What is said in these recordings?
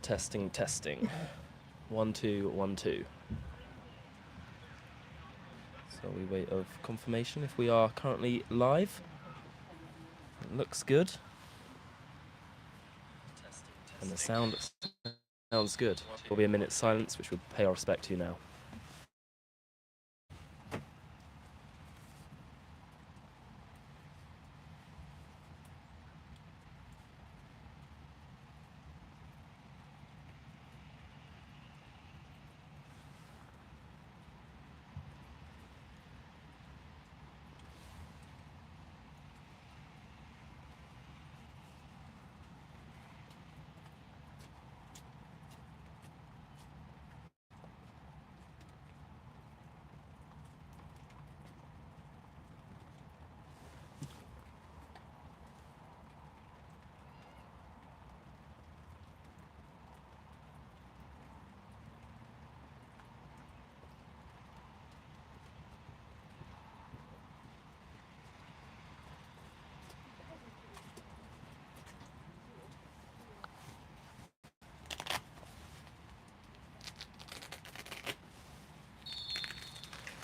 Testing, testing. 1, 2, 1, 2. So we wait of confirmation if we are currently live. It looks good. And the sound sounds good. There'll be a minute's silence, which we'll pay our respect to now.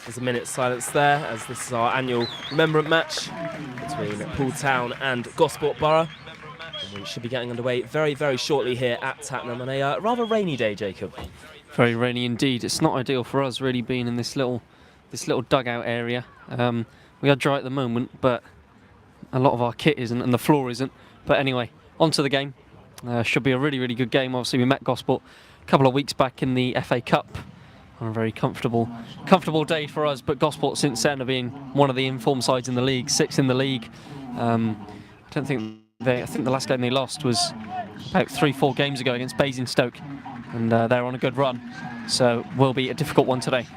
There's a minute's silence there, as this is our annual remembrance match between Poole Town and Gosport Borough. And we should be getting underway very, very shortly here at Tattenham on a rather rainy day, Jacob. Very rainy indeed. It's not ideal for us really being in this little dugout area. We are dry at the moment, but a lot of our kit isn't and the floor isn't. But anyway, on to the game. Should be a really, really good game. Obviously we met Gosport a couple of weeks back in the FA Cup on a very comfortable day for us, but Gosport since then have been one of the informed sides in the league, 6th in the league. I think the last game they lost was about 3-4 games ago against Basingstoke, and they're on a good run, so will be a difficult one today.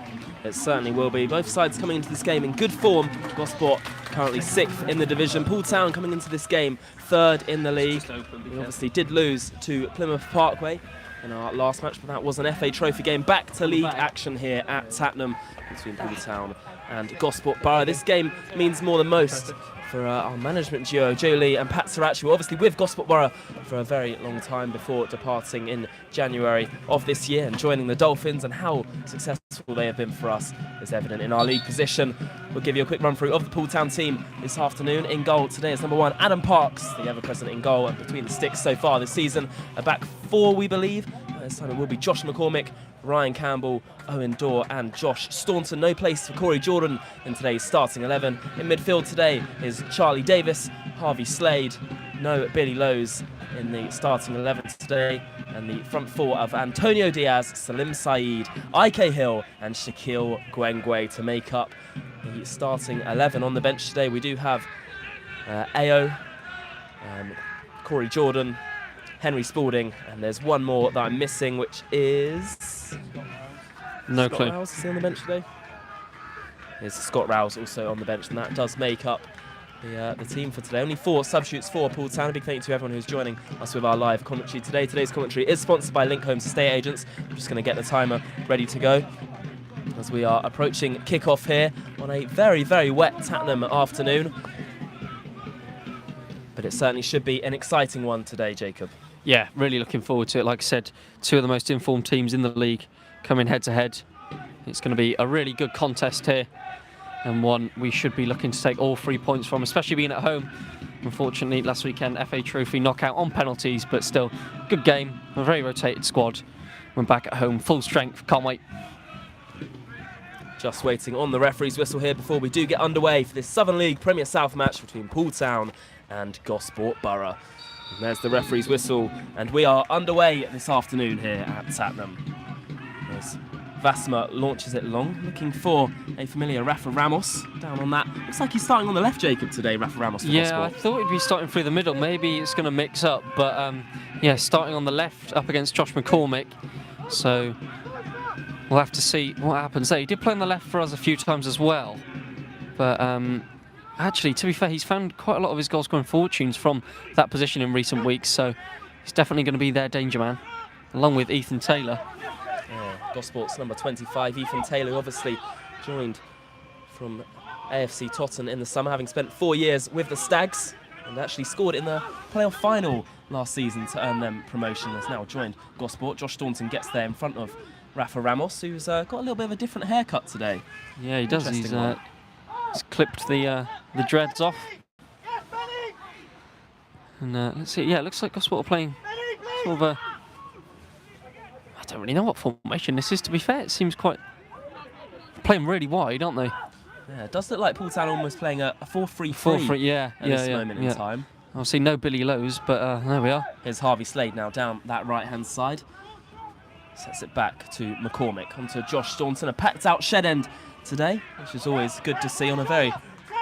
It certainly will be. Both sides coming into this game in good form. Gosport currently 6th in the division. Poole Town coming into this game 3rd in the league. We obviously did lose to Plymouth Parkway in our last match, but that was an FA Trophy game. Back to league action here at Tattenham between Poole Town and Gosport Borough. This game means more than most for our management duo, Jolie and Pat Sirachi, who were obviously with Gosport Borough for a very long time before departing in January of this year and joining the Dolphins, and how successful they have been for us is evident in our league position. We'll give you a quick run through of the Poole Town team this afternoon. In goal today is number 1, Adam Parks, the ever-present in goal and between the sticks so far this season. A back 4, we believe. This time it will be Josh McCormick, Ryan Campbell, Owen Dorr and Josh Staunton. No place for Corey Jordan in today's starting 11. In midfield today is Charlie Davis, Harvey Slade, no Billy Lowe's in the starting 11 today. And the front 4 of Antonio Diaz, Salim Saeed, Ike Hill and Shaquille Gwengwe to make up the starting 11. On the bench today we do have Ao, Corey Jordan, Henry Spalding, and there's one more that I'm missing, which is... No Scott clue. Rouse, is he on the bench today? There's Scott Rouse also on the bench, and that does make up the team for today. Only 4 substitutes for Poole Town. A big thank you to everyone who's joining us with our live commentary today. Today's commentary is sponsored by Link Homes Estate Agents. I'm just going to get the timer ready to go as we are approaching kick-off here on a very, very wet Tattenham afternoon. But it certainly should be an exciting one today, Jacob. Yeah, really looking forward to it. Like I said, 2 of the most informed teams in the league coming head-to-head. It's going to be a really good contest here, and one we should be looking to take all 3 points from, especially being at home. Unfortunately, last weekend, FA Trophy knockout on penalties, but still, good game. A very rotated squad. We're back at home, full strength. Can't wait. Just waiting on the referee's whistle here before we do get underway for this Southern League Premier South match between Poole Town and Gosport Borough. And there's the referee's whistle, and we are underway this afternoon here at Tattenham. As Vasma launches it long, looking for a familiar Rafa Ramos down on that. Looks like he's starting on the left, Jacob, today, Rafa Ramos for Yeah, Gosport. I thought he'd be starting through the middle. Maybe it's going to mix up, but yeah, starting on the left up against Josh McCormick. So we'll have to see what happens there. He did play on the left for us a few times as well, but actually, to be fair, he's found quite a lot of his goal-scoring fortunes from that position in recent weeks, so he's definitely going to be their danger man, along with Ethan Taylor. Yeah, Gosport's number 25, Ethan Taylor, obviously joined from AFC Totten in the summer, having spent 4 years with the Stags. and actually scored in the playoff final last season to earn them promotion. Has now joined Gosport. Josh Staunton gets there in front of Rafa Ramos, who's got a little bit of a different haircut today. Yeah, he does. He's clipped the dreads off. And let's see. Yeah, it looks like Gosport are playing sort of a... I don't really know what formation this is, to be fair. It seems quite... Playing really wide, aren't they? Yeah, it does look like Poole Town almost playing a 4-3-3 4-3, at this moment in time. Obviously no Billy Lowe's, but there we are. Here's Harvey Slade now down that right-hand side. Sets it back to McCormick, onto Josh Staunton. A packed-out shed end today, which is always good to see on a very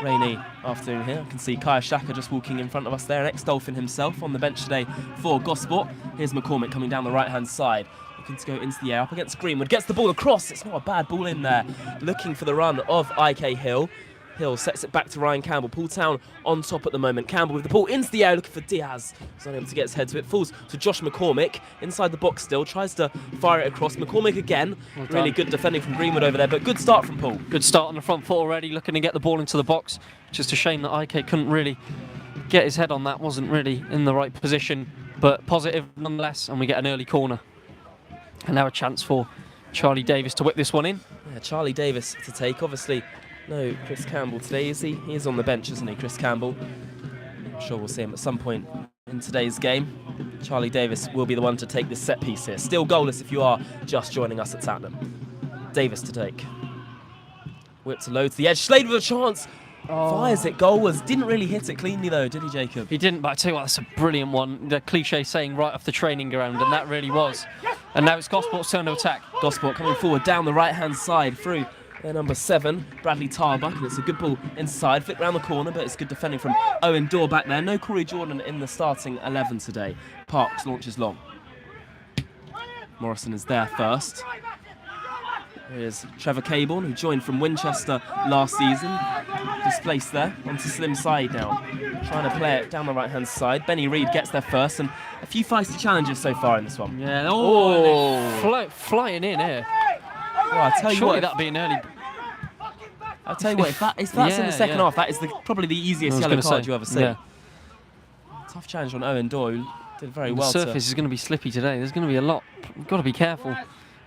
rainy afternoon here. I can see Kaya Shaka just walking in front of us there, an ex-Dolphin himself on the bench today for Gosport. Here's McCormick coming down the right-hand side, looking to go into the air, up against Greenwood, gets the ball across. It's not a bad ball in there, looking for the run of IK Hill. Hill sets it back to Ryan Campbell. Poole Town on top at the moment. Campbell with the ball into the air, looking for Diaz. He's not able to get his head to it. Falls to Josh McCormick. Inside the box still. Tries to fire it across. McCormick again. Really good defending from Greenwood over there, but good start from Poole. Good start on the front foot already, looking to get the ball into the box. Just a shame that IK couldn't really get his head on that. Wasn't really in the right position, but positive nonetheless, and we get an early corner. And now a chance for Charlie Davis to whip this one in. Yeah, Charlie Davis to take. Obviously, no Chris Campbell today, is he? He is on the bench, isn't he, Chris Campbell? I'm sure we'll see him at some point in today's game. Charlie Davis will be the one to take this set piece here. Still goalless if you are just joining us at Tatnam. Davis to take. Whip to low to the edge. Slade with a chance. Fires it goalwards. Didn't really hit it cleanly though, did he, Jacob? He didn't, but I tell you what, that's a brilliant one. The cliche saying right off the training ground, and that really was. And now it's Gosport's turn to attack. Gosport coming forward down the right-hand side through their number 7, Bradley Tarbuck, and it's a good ball inside. Flick round the corner, but it's good defending from Owen Dorr back there. No Corey Jordan in the starting 11 today. Parks launches long. Morrison is there first. Here's Trevor Caborn, who joined from Winchester last season. Displaced there, onto Slim side now. Trying to play it down the right-hand side. Benny Reid gets there first, and a few feisty challenges so far in this one. Yeah, flying in here. Well, I'll tell you Surely what, that'd be an early... I'll tell you what, if that's in the second half, that is probably the easiest yellow card you ever see. Yeah. Tough challenge on Owen Doyle, who did very well. The surface is going to be slippy today. There's going to be a lot. We've got to be careful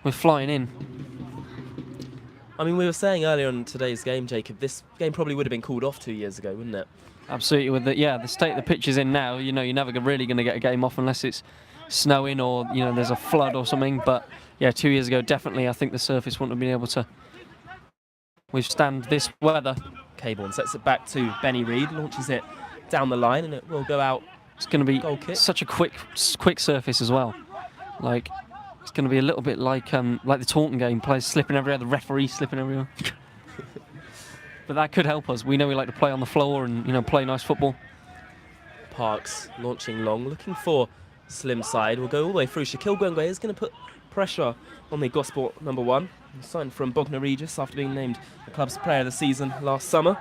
with flying in. I mean, we were saying earlier on today's game, Jacob, this game probably would have been called off 2 years ago, wouldn't it? Absolutely. With the state the pitch is in now, you know, you're never really going to get a game off unless it's snowing or, you know, there's a flood or something. But yeah, 2 years ago, definitely, I think the surface wouldn't have been able to withstand this weather. Caborn sets it back to Benny Reid, launches it down the line, and it will go out. It's going to be goal kick. Such a quick surface as well. Like, it's going to be a little bit like the Taunton game, players slipping everywhere, the referee slipping everywhere. But that could help us. We know we like to play on the floor and, you know, play nice football. Parks launching long, looking for Slim side. We'll go all the way through. Shaquille Gwengwe is going to put pressure on the Gosport number 1. He signed from Bognor Regis after being named the club's player of the season last summer.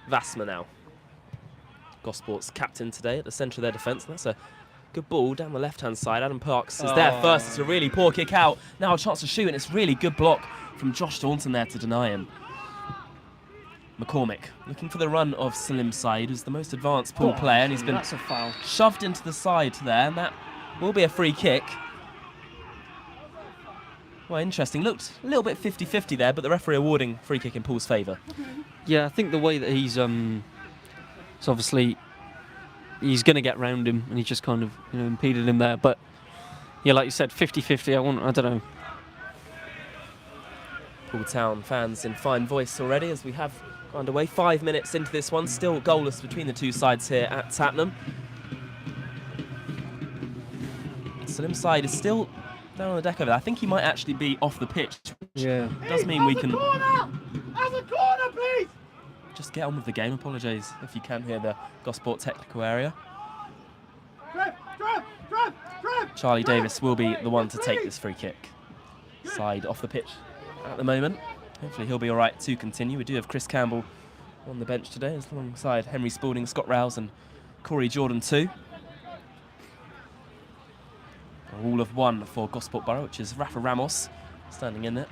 Vasma now. Gosport's captain today at the centre of their defence. That's a good ball down the left-hand side. Adam Parks is there first. It's a really poor kick out. Now a chance to shoot, and it's really good block from Josh Staunton there to deny him. McCormick looking for the run of Slim Side, who's the most advanced Poole player, and he's been that's a foul. Shoved into the side there, and that will be a free kick. Well, interesting. Looked a little bit 50-50 there, but the referee awarding free kick in Poole's favour. Yeah, I think the way that he's so obviously he's going to get round him, and he just kind of, you know, impeded him there. But yeah, like you said, 50-50. I don't know. Poole Town fans in fine voice already as we have gone underway. 5 minutes into this one, still goalless between the two sides here at Tatnam. Slim side is still down on the deck over there. I think he might actually be off the pitch. Yeah. Does mean we can Have a corner, please! just get on with the game. Apologise if you can hear the Gosport technical area. Charlie Davis will be the one to take this free kick. Side off the pitch at the moment. Hopefully he'll be all right to continue. We do have Chris Campbell on the bench today, alongside Henry Spalding, Scott Rouse and Corey Jordan too. A rule of 1 for Gosport Borough, which is Rafa Ramos standing in it.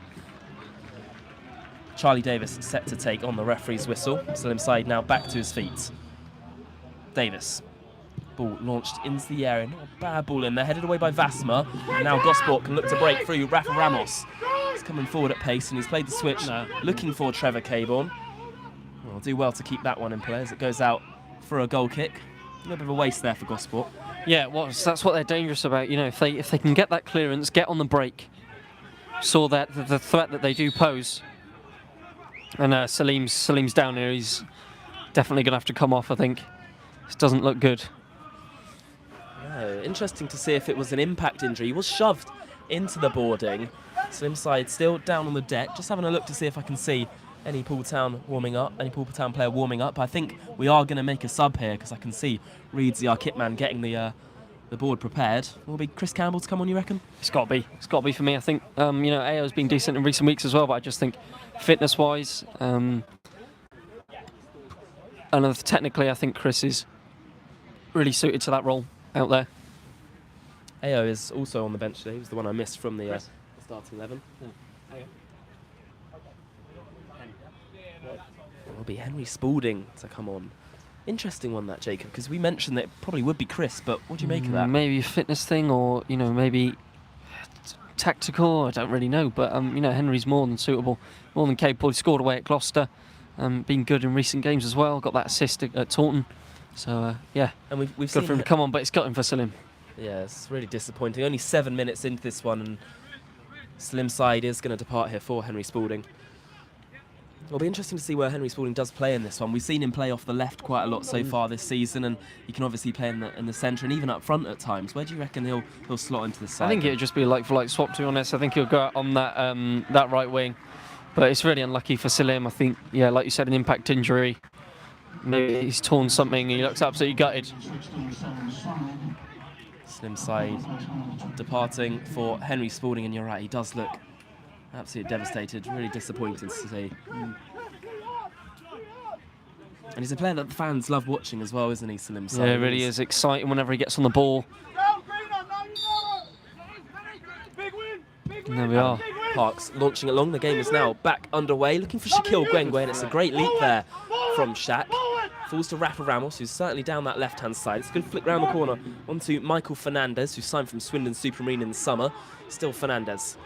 Charlie Davis set to take on the referee's whistle. Salim Said now back to his feet. Davis. Ball launched into the area. Not a bad ball in there. Headed away by Vasma. And now Gosport can look to break through. Rafa Ramos is coming forward at pace and he's played the switch. Looking for Trevor Caborn. Well, do well to keep that one in play as it goes out for a goal kick. A little bit of a waste there for Gosport. Yeah, well, that's what they're dangerous about. You know, if they can get that clearance, get on the break, saw that the threat that they do pose. And Salim's down here. He's definitely going to have to come off, I think. This doesn't look good. No, interesting to see if it was an impact injury. He was shoved into the boarding. Salim Said still down on the deck. Just having a look to see if I can see any Poole Town player warming up. I think we are going to make a sub here because I can see Reedsy, our kit man, getting the board prepared. Will it be Chris Campbell to come on, you reckon? It's got to be. It's got to be for me. I think you know, AO's been decent in recent weeks as well, but I just think fitness-wise, and technically, I think Chris is really suited to that role out there. AO is also on the bench today. He was the one I missed from the starting 11. Yeah. It'll be Henry Spalding to come on. Interesting one, that, Jacob, because we mentioned that it probably would be Chris, but what do you make of that? Maybe a fitness thing, or you know, maybe tactical. I don't really know, but you know, Henry's more than suitable, more than capable. He scored away at Gloucester, been good in recent games as well. Got that assist at Taunton, so yeah. And we've good seen for him to come on, but it's got him for Salim. Yeah, it's really disappointing. Only 7 minutes into this one, and Salim Said is going to depart here for Henry Spalding. It'll be interesting to see where Henry Spalding does play in this one. We've seen him play off the left quite a lot so far this season, and he can obviously play in the centre and even up front at times. Where do you reckon he'll slot into the side? I think it would just be a like-for-like swap, to be honest. I think he'll go out on that right wing, but it's really unlucky for Salim. I think, yeah, like you said, an impact injury. Maybe he's torn something. He looks absolutely gutted. Salim Said departing for Henry Spalding, and you're right, he does look absolutely devastated, really disappointed to see. And he's a player that the fans love watching as well, isn't he, Salim Said? Yeah, it really is exciting whenever he gets on the ball. And there we are. Parks launching along. The game is now back underway. Looking for Shaquille Gwengwe, and it's a great leap there from Shaq. Falls to Rafa Ramos, who's certainly down that left-hand side. It's a good flick round the corner onto Michael Fernandez, who signed from Swindon Supermarine in the summer. Still Fernandez.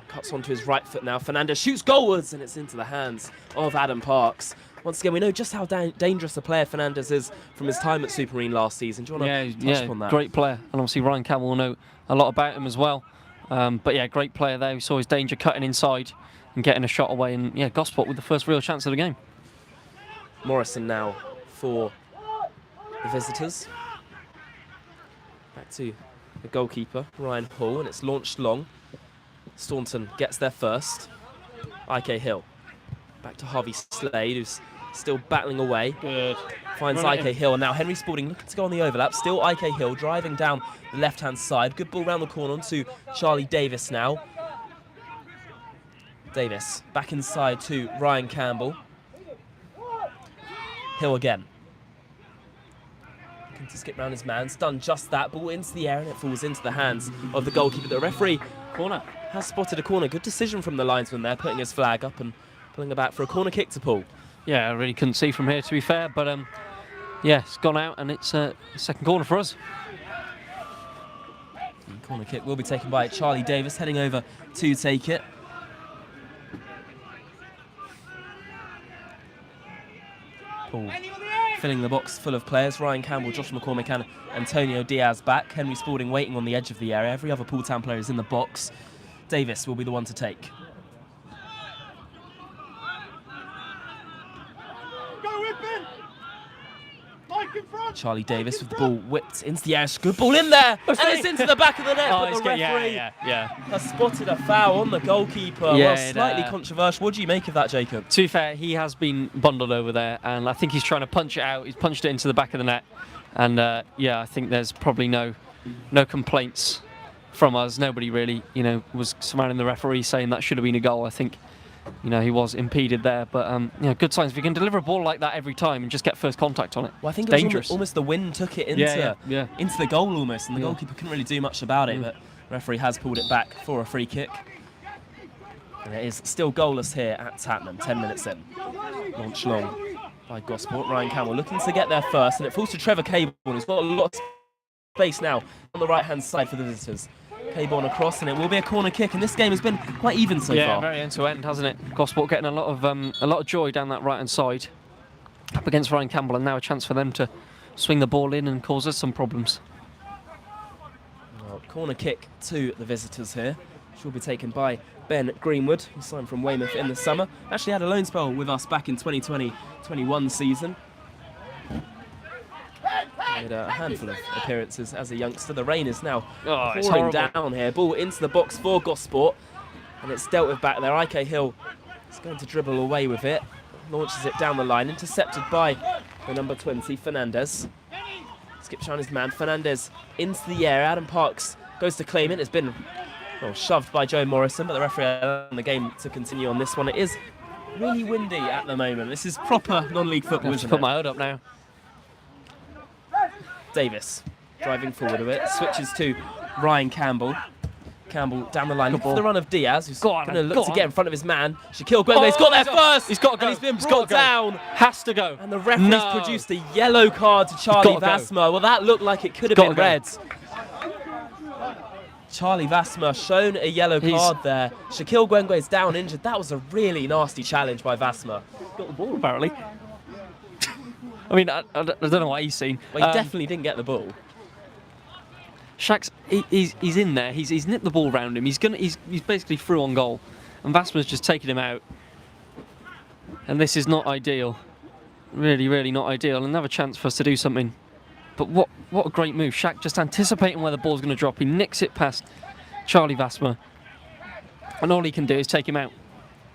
Cuts onto his right foot now. Fernandez shoots goalwards, and it's into the hands of Adam Parks. Once again, we know just how dangerous a player Fernandez is from his time at Supermarine last season. Do you want to touch upon that? Great player. And obviously Ryan Campbell will know a lot about him as well. But yeah, great player there. We saw his danger cutting inside and getting a shot away. And yeah, Gosport with the first real chance of the game. Morrison now for the visitors. Back to the goalkeeper, Ryan Hall, and it's launched long. Staunton gets there first. IK Hill. Back to Harvey Slade, who's still battling away. Good. Finds IK Hill, and now Henry Spalding looking to go on the overlap. Still IK Hill driving down the left-hand side. Good ball round the corner onto Charlie Davis now. Davis back inside to Ryan Campbell. Hill again. Looking to skip round his man. It's done just that. Ball into the air, and it falls into the hands of the goalkeeper. The referee corner has spotted a corner. Good decision from the linesman there, putting his flag up and pulling about for a corner kick to Poole. Yeah, I really couldn't see from here, to be fair, but yeah, it's gone out, and it's a second corner for us. The corner kick will be taken by Charlie Davis, heading over to take it. Poole filling the box full of players. Ryan Campbell, Josh McCormick and Antonio Diaz back. Henry Spalding waiting on the edge of the area. Every other Poole Town player is in the box. Davis will be the one to take. Charlie Davis with the ball whipped into the air. Good ball in there, and it's into the back of the net. But the referee has spotted a foul on the goalkeeper. Well, slightly controversial. What do you make of that, Jacob? To be fair, he has been bundled over there, and I think he's trying to punch it out. He's punched it into the back of the net, and yeah, I think there's probably no complaints from us. Nobody really, you know, was surrounding the referee saying that should have been a goal. I think, you know, he was impeded there, but you know, good signs. If you can deliver a ball like that every time and just get first contact on it, well, I think dangerous. It was almost the wind took it into the goal almost, and the goalkeeper couldn't really do much about it. But the referee has pulled it back for a free kick. And it is still goalless here at Tatnam, 10 minutes in. Launch long by Gosport. Ryan Campbell looking to get there first, and it falls to Trevor Caborn, who's got a lot of space now on the right-hand side for the visitors. Caborn across, and it will be a corner kick, and this game has been quite even so far. Yeah, very end-to-end, hasn't it? Gosport getting a lot of joy down that right-hand side up against Ryan Campbell, and now a chance for them to swing the ball in and cause us some problems. Well, corner kick to the visitors here, which will be taken by Ben Greenwood, who signed from Weymouth in the summer. Actually had a loan spell with us back in 2020-21 season. Made a handful of appearances as a youngster. The rain is now pouring down here. Ball into the box for Gosport, and it's dealt with back there. IK Hill is going to dribble away with it. Launches it down the line, intercepted by the number 20, Fernandez. Skip Shiner's man, Fernandez into the air. Adam Parks goes to claim it. It's been shoved by Joe Morrison, but the referee allowed the game to continue on this one. It is really windy at the moment. This is proper non-league football. I'll put my hood up now. Davis driving forward a bit, switches to Ryan Campbell. Campbell down the line for the run of Diaz, who's going to look to get in front of his man. Shaquille Gwengwe's got there first. He's got to go. And he's been brought down. Has to go. And the referee's produced a yellow card to Charlie Vasmer. Well, that looked like it could have been red. Charlie Vasmer shown a yellow card there. Shaquille Gwengwe's down injured. That was a really nasty challenge by Vasmer. Got the ball apparently. I mean, I don't know what he's seen. Well, he definitely didn't get the ball. Shaq's he's in there. He's nipped the ball round him. He's basically through on goal, and Vasmer's just taking him out. And this is not ideal. Really, really not ideal. Another chance for us to do something. But what a great move. Shaq just anticipating where the ball's going to drop. He nicks it past Charlie Vasmer, and all he can do is take him out.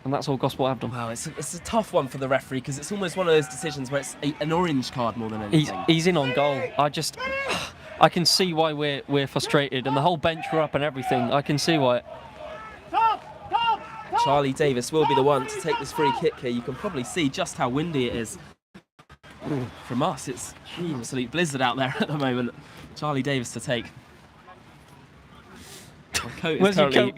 And that's all Gosport have done. Wow, it's a tough one for the referee, because it's almost one of those decisions where it's an orange card more than anything. He's in on goal. I can see why we're frustrated, and the whole bench were up and everything. I can see why. Charlie Davis will be the one to take this free kick here. You can probably see just how windy it is. From us, it's an absolute blizzard out there at the moment. Charlie Davis to take. My coat is currently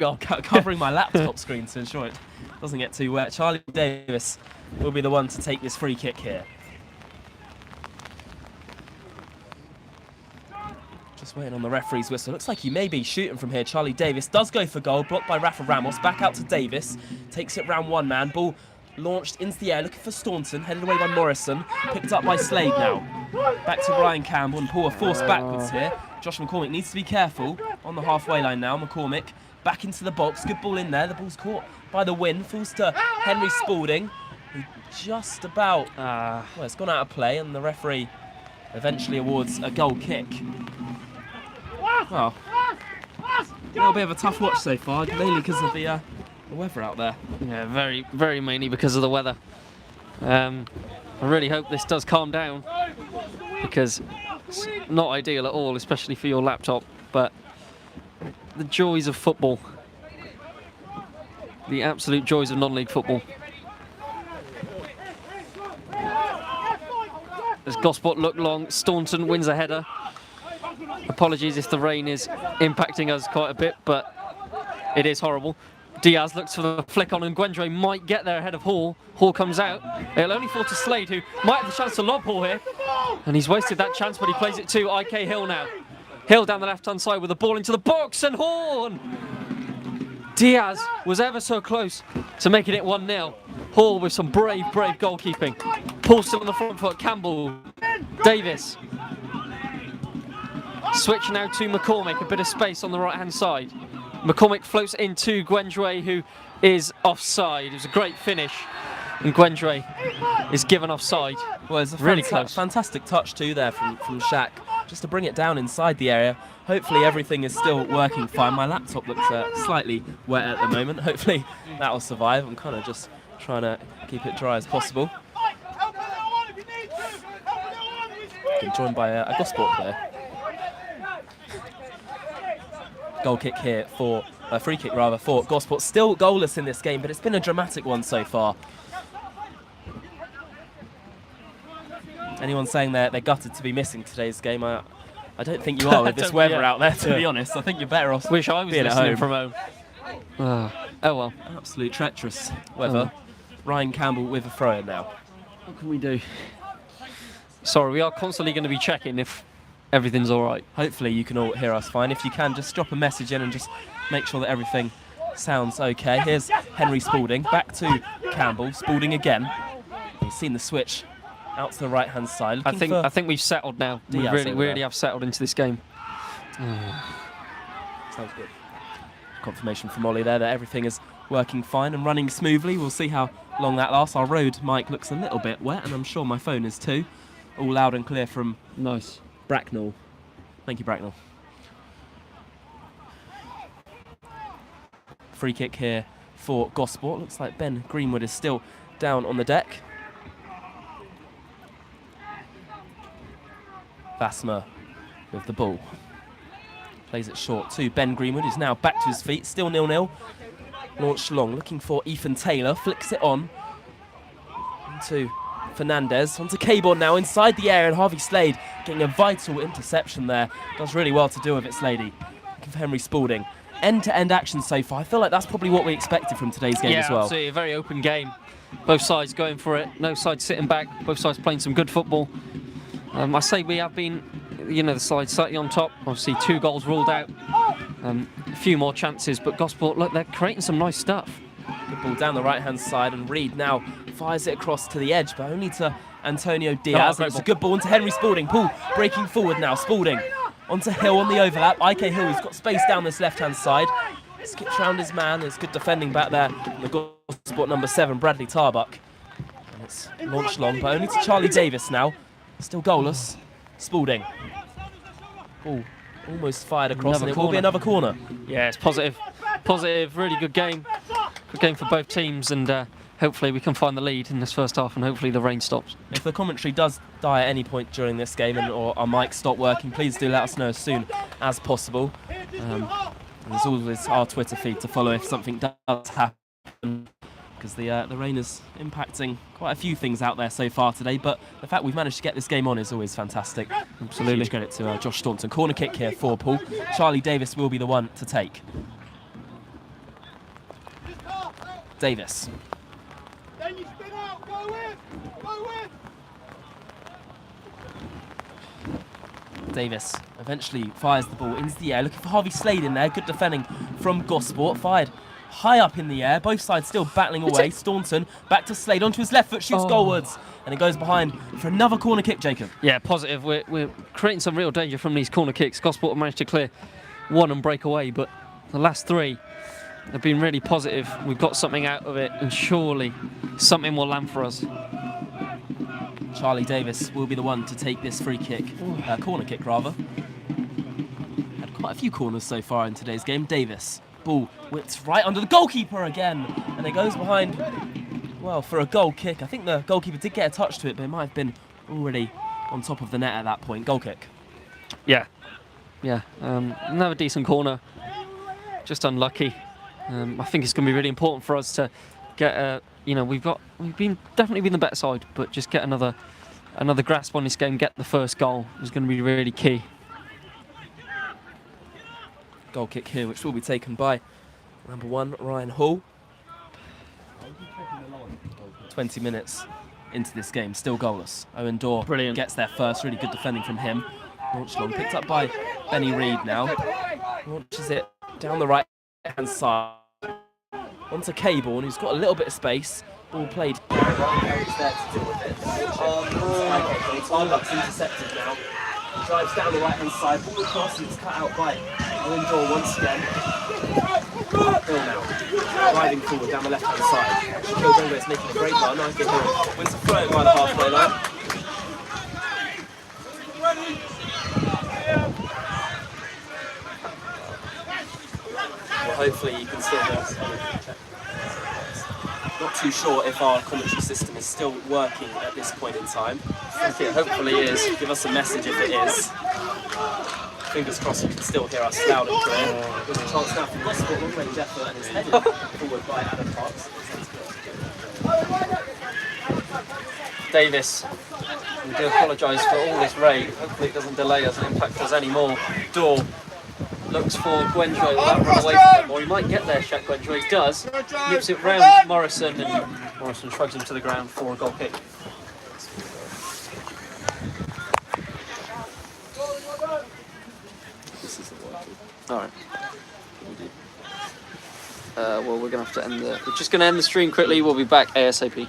covering my laptop screen to ensure it doesn't get too wet. Charlie Davis will be the one to take this free kick here. Just waiting on the referee's whistle. Looks like he may be shooting from here. Charlie Davis does go for goal. Blocked by Rafa Ramos. Back out to Davis. Takes it round one man. Ball launched into the air. Looking for Staunton. Headed away by Morrison. Picked up by Slade now. Back to Ryan Campbell. And Paul forced backwards here. Josh McCormick needs to be careful on the halfway line now. McCormick back into the box. Good ball in there. The ball's caught by the wind. Falls to Henry Spalding. Who just about... well, it's gone out of play. And the referee eventually awards a goal kick. Well, a little bit of a tough watch so far, mainly because of the weather out there. Yeah, very, very mainly because of the weather. I really hope this does calm down, because it's not ideal at all, especially for your laptop. But the joys of football, the absolute joys of non-league football. As Gosport look long, Staunton wins a header. Apologies if the rain is impacting us quite a bit, but it is horrible. Diaz looks for the flick on, and Gwendre might get there ahead of Hall. Hall comes out. It'll only fall to Slade, who might have the chance to lob Hall here. And he's wasted that chance, but he plays it to IK Hill now. Hill down the left-hand side with the ball into the box, and Horn! Diaz was ever so close to making it 1-0. Hall with some brave, brave goalkeeping. Paul still on the front foot. Campbell. Davis. Switch now to McCormick, a bit of space on the right-hand side. McCormick floats into Gwendre, who is offside. It was a great finish, and Gwendre is given offside. Well, it's a really close. Fantastic touch too there from Shaq, just to bring it down inside the area. Hopefully everything is still working fine. My laptop looks slightly wet at the moment. Hopefully that will survive. I'm kind of just trying to keep it dry as possible. Been joined by a Gosport player. Goal kick here for a free kick rather for Gosport. Still goalless in this game, but it's been a dramatic one so far. Anyone saying they're gutted to be missing today's game? I don't think you are with this weather out there, to be honest. I think you're better off Wish I was being listening at home. from home. Oh well. Absolute treacherous weather. Ryan Campbell with a throw-in now. What can we do? Sorry, we are constantly going to be checking if everything's all right. Hopefully you can all hear us fine. If you can, just drop a message in and just make sure that everything sounds okay. Here's Henry Spalding, back to Campbell. Spalding again. He's seen the switch out to the right-hand side. I think we've settled now. We really have settled into this game. Sounds good. Confirmation from Ollie there that everything is working fine and running smoothly. We'll see how long that lasts. Our road mic looks a little bit wet, and I'm sure my phone is too. All loud and clear from Bracknell. Thank you, Bracknell. Free kick here for Gosport. Looks like Ben Greenwood is still down on the deck. Vasmer with the ball. Plays it short to Ben Greenwood, who's now back to his feet. Still 0-0. Launched long, looking for Ethan Taylor. Flicks it on to Fernandez. Onto Caborn now, inside the area, and Harvey Slade getting a vital interception there. Does really well to do with it, Slady. Looking for Henry Spalding. End-to-end action so far. I feel like that's probably what we expected from today's game as well. Yeah, absolutely. A very open game. Both sides going for it. No side sitting back. Both sides playing some good football. I say we have been, the side slightly on top. Obviously, 2 goals ruled out. A few more chances, but Gosport, look, they're creating some nice stuff. Good ball down the right-hand side, and Reed now fires it across to the edge, but only to Antonio Diaz. It's a good ball into Henry Spalding. Paul breaking forward now. Spalding onto Hill on the overlap. IK Hill, he's got space down this left-hand side. Skips round his man. There's good defending back there. The Gosport number 7, Bradley Tarbuck. And it's launched long, but only to Charlie Davis now. Still goalless. Spalding. Ball almost fired across, and it will be another corner. Yeah, it's positive. Positive, really good game. Good game for both teams, and hopefully we can find the lead in this first half, and hopefully the rain stops. If the commentary does die at any point during this game, or our mics stop working, please do let us know as soon as possible. There's always our Twitter feed to follow if something does happen, because the rain is impacting quite a few things out there so far today, but the fact we've managed to get this game on is always fantastic. Absolutely. Huge credit to Josh Staunton. Corner kick here for Paul. Charlie Davis will be the one to take. Davis. Then you spin out, go with. Davis eventually fires the ball into the air, looking for Harvey Slade in there. Good defending from Gosport. Fired high up in the air, both sides still battling away. Staunton back to Slade onto his left foot, shoots goalwards, and it goes behind for another corner kick, Jacob. Yeah, positive. We're creating some real danger from these corner kicks. Gosport managed to clear one and break away, but the last 3 have been really positive. We've got something out of it, and surely something will land for us. Charlie Davis will be the one to take this free kick, corner kick rather. Had quite a few corners so far in today's game. Davis. Ball whipped right under the goalkeeper again, and it goes behind, well, for a goal kick. I think the goalkeeper did get a touch to it, but it might have been already on top of the net at that point. Goal kick. Yeah. Another decent corner, just unlucky. I think it's going to be really important for us to get we've definitely been the better side, but just get another grasp on this game, get the first goal is going to be really key. Goal kick here, which will be taken by number 1, Ryan Hall. 20 minutes into this game, still goalless. Owen Dorr gets there first, really good defending from him. Launched long, picked up by Benny Reed now. Launches it down the right-hand side. Onto Caborn, who's got a little bit of space. Ball played. Tarbuck's intercepted now. Drives down the right-hand side. Ball across, and it's cut out by Owen Dorr once again. Hill now, driving forward down the left-hand side. Shaquille Gomez making a great run. I think Hill wins a throw by the halfway line. Well, hopefully you can still hear us. Not too sure if our commentary system is still working at this point in time. I think it hopefully is. Give us a message if it is. Fingers crossed you can still hear us loud and clear. There's a chance now for Gosport, long-range effort, and it's headed forward by Adam Parks. Davis, we do apologise for all this rain. Hopefully it doesn't delay us and impact us anymore. Dorr looks for Gwenjo without run away from him, or he might get there, Shaq Gwenjo. He does. Loops it round Morrison, and Morrison shrugs him to the ground for a goal kick. Alright. Well, we're going to have to end the... We're just going to end the stream quickly. We'll be back ASAP.